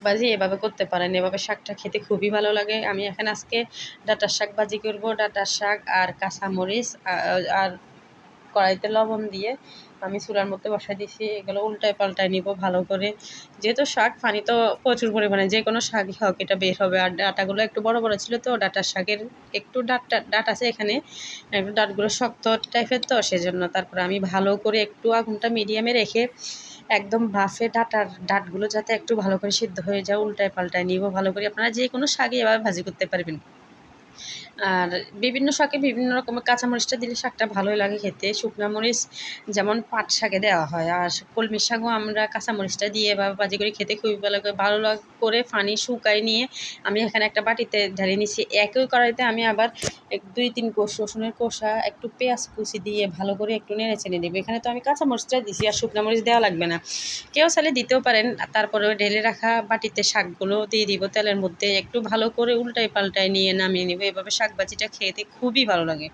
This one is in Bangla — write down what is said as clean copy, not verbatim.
ভাজি এভাবে করতে পারেন, এভাবে শাকটা খেতে খুবই ভালো লাগে। আমি এখানে আজকে ডাঁটার শাক ভাজি করব। ডাঁটার শাক আর কাঁচামরিচ আর কড়াইতে লবণ দিয়ে আমি চুলার মধ্যে বসাই দিয়েছি। এগুলো উল্টায় পাল্টায় নিব ভালো করে। যেহেতু শাক পানি তো প্রচুর পরিমাণে, যে কোনো শাকই হোক এটা বের হবে। আর ডাঁটাগুলো একটু বড় বড় ছিল, তো ডাঁটার শাকের একটু ডাঁট আছে এখানে, একটু ডাঁটগুলো শক্ত টাইপের, তো সেজন্য তারপরে আমি ভালো করে একটু আগুনটা মিডিয়ামে রেখে একদম ভাফে ডাঁটগুলো যাতে একটু ভালো করে সিদ্ধ হয়ে যায় উল্টায় পাল্টায় নিব ভালো করে। আপনারা যে কোনো শাকই এভাবে ভাজি করতে পারবেন। আর বিভিন্ন শাকে বিভিন্ন রকমের কাঁচামরিচটা দিলে শাকটা ভালোই লাগে খেতে। শুকনা মরিচ যেমন পাট শাকে দেওয়া হয়, আর কলমি শাকও আমরা কাঁচামরিচটা দিয়ে বা ভাজি করে খেতে খুবই ভালো লাগে। করে পানি শুকায় নিয়ে আমি এখানে একটা বাটিতে ঢেলে নিচ্ছি। একই কড়াইতে আমি আবার 2-3 কোষ রসুনের কোষা, একটু পেঁয়াজ কুচি দিয়ে ভালো করে একটু নেড়ে চেড়ে দেবো। এখানে তো আমি কাঁচামরিচটা দিছি, আর শুকনা মরিচ দেওয়া লাগবে না। কেউ চাইলে দিতেও পারেন। তারপরে ঢেলে রাখা বাটিতে শাকগুলো দিয়ে দিব তেলের মধ্যে, একটু ভালো করে উল্টায় পাল্টায় নিয়ে নামিয়ে নিব। এভাবে শাক ভাজিটা খেতে খুবই ভালো লাগে।